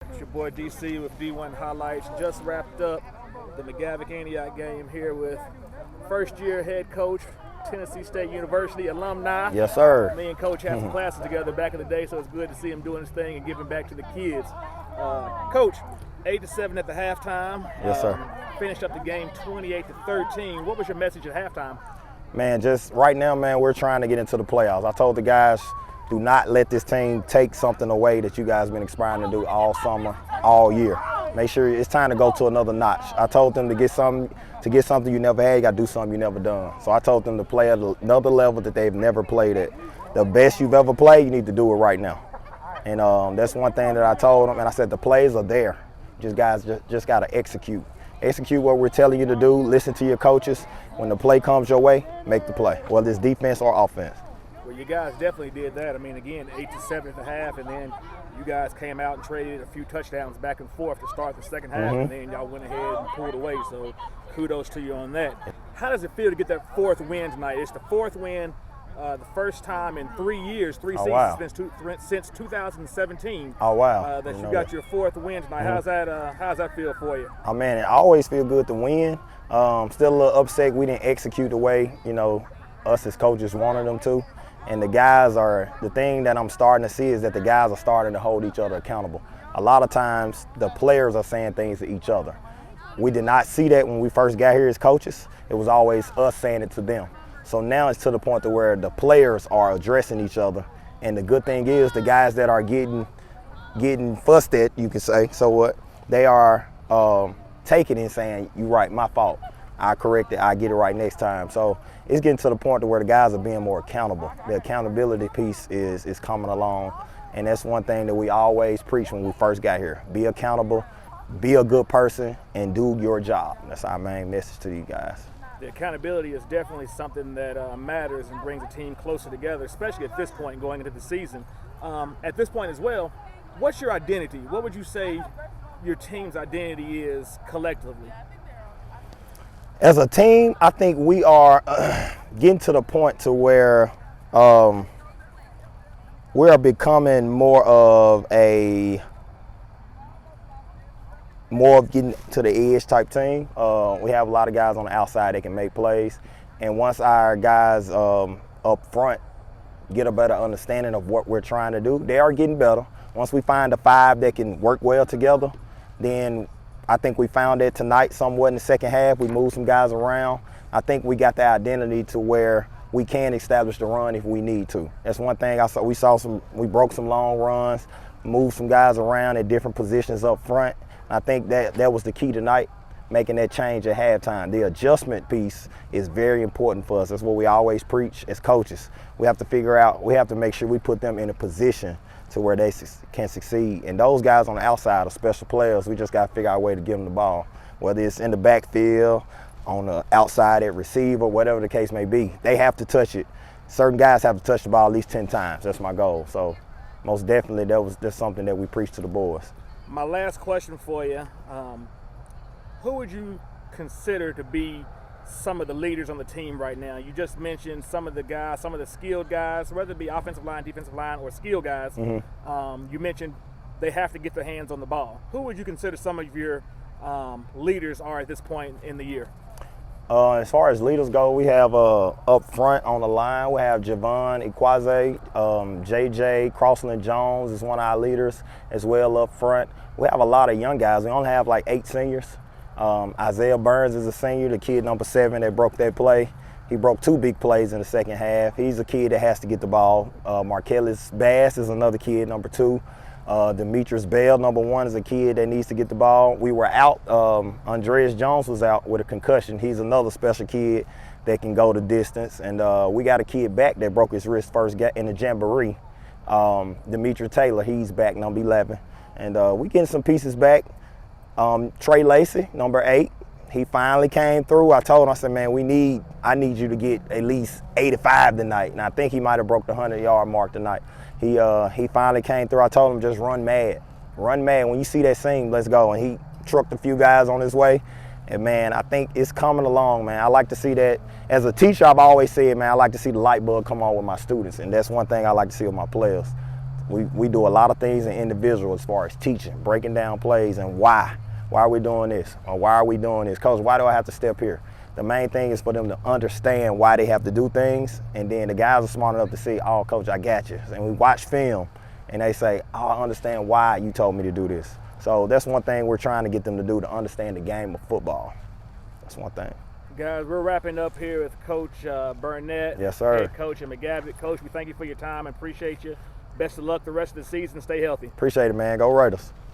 It's your boy DC with D1 Highlights. Just wrapped up the McGavock Antioch game here with first-year head coach, Tennessee State University alumni. Yes, sir. Me and Coach had some classes together back in the day, so it's good to see him doing his thing and giving back to the kids. Coach, 8-7 at the halftime. Yes, sir. Finished up the game 28-13. What was your message at halftime? Man, just right now, man, we're trying to get into the playoffs. I told the guys, do not let this team take something away that you guys have been aspiring to do all summer, all year. Make sure it's time to go to another notch. I told them to get something you never had, you got to do something you never done. So I told them to play at another level that they've never played at. The best you've ever played, you need to do it right now. And that's one thing that I told them, and I said the plays are there. Guys just got to execute. Execute what we're telling you to do, listen to your coaches. When the play comes your way, make the play, whether it's defense or offense. Well, you guys definitely did that. I mean, again, 8-7 at the half, and then you guys came out and traded a few touchdowns back and forth to start the second half, and then y'all went ahead and pulled away. So kudos to you on that. How does it feel to get that fourth win tonight? It's the fourth win, the first time in 3 years, three seasons wow. since 2017. Oh, wow. That you got your fourth win tonight. How's that feel for you? Oh, man, it always feel good to win. Still a little upset we didn't execute the way, us as coaches wanted them to. And the thing that I'm starting to see is that the guys are starting to hold each other accountable. A lot of times the players are saying things to each other. We did not see that when we first got here as coaches. It was always us saying it to them. So now it's to the point to where the players are addressing each other. And the good thing is the guys that are getting fussed at, you can say, so what, they are taking it and saying, you're right, my fault. I correct it, I get it right next time. So it's getting to the point to where the guys are being more accountable. The accountability piece is coming along. And that's one thing that we always preach when we first got here. Be accountable, be a good person, and do your job. That's our main message to you guys. The accountability is definitely something that matters and brings a team closer together, especially at this point going into the season. At this point as well, what's your identity? What would you say your team's identity is collectively? As a team, I think we are getting to the point to where we are becoming more of getting to the edge type team. We have a lot of guys on the outside that can make plays. And once our guys up front get a better understanding of what we're trying to do, they are getting better. Once we find the five that can work well together, then I think we found that tonight somewhat in the second half. We moved some guys around. I think we got the identity to where we can establish the run if we need to. That's one thing I saw. We broke some long runs, moved some guys around at different positions up front. I think that was the key tonight, making that change at halftime. The adjustment piece is very important for us. That's what we always preach as coaches. We have to make sure we put them in a position to where they can succeed. And those guys on the outside are special players. We just got to figure out a way to give them the ball, whether it's in the backfield, on the outside at receiver, whatever the case may be. They have to touch it. Certain guys have to touch the ball at least 10 times. That's my goal. So most definitely that's something that we preach to the boys. My last question for you, who would you consider to be some of the leaders on the team right now? You just mentioned some of the guys, some of the skilled guys, whether it be offensive line, defensive line, or skill guys. You mentioned they have to get their hands on the ball. Who would you consider some of your leaders are at this point in the year? As far as leaders go, we have up front on the line, we have Javon Ikwaze, JJ Crossland Jones is one of our leaders as well up front. We have a lot of young guys. We only have like 8 seniors. Isaiah Burns is a senior, the kid number 7 that broke that play. He broke 2 big plays in the second half. He's a kid that has to get the ball. Markellis Bass is another kid, number 2. Demetrius Bell, number 1, is a kid that needs to get the ball. We were out. Andreas Jones was out with a concussion. He's another special kid that can go the distance. And we got a kid back that broke his wrist first in the jamboree. Demetri Taylor, he's back, number 11. And we getting some pieces back. Trey Lacey, number 8, he finally came through. I told him, I said, man, I need you to get at least 85 tonight. And I think he might have broke the 100-yard mark tonight. He finally came through. I told him, just run mad. Run mad. When you see that seam, let's go. And he trucked a few guys on his way. And, man, I think it's coming along, man. I like to see that. As a teacher, I've always said, man, I like to see the light bulb come on with my students. And that's one thing I like to see with my players. We do a lot of things in individual as far as teaching, breaking down plays and why. Why are we doing this? Or why are we doing this? Coach, why do I have to step here? The main thing is for them to understand why they have to do things, and then the guys are smart enough to see, oh, Coach, I got you. And we watch film, and they say, oh, I understand why you told me to do this. So that's one thing we're trying to get them to do, to understand the game of football. That's one thing. Guys, we're wrapping up here with Coach Burnette. Yes, sir. Head coach at McGavock. Coach, we thank you for your time and appreciate you. Best of luck the rest of the season. Stay healthy. Appreciate it, man. Go Raiders.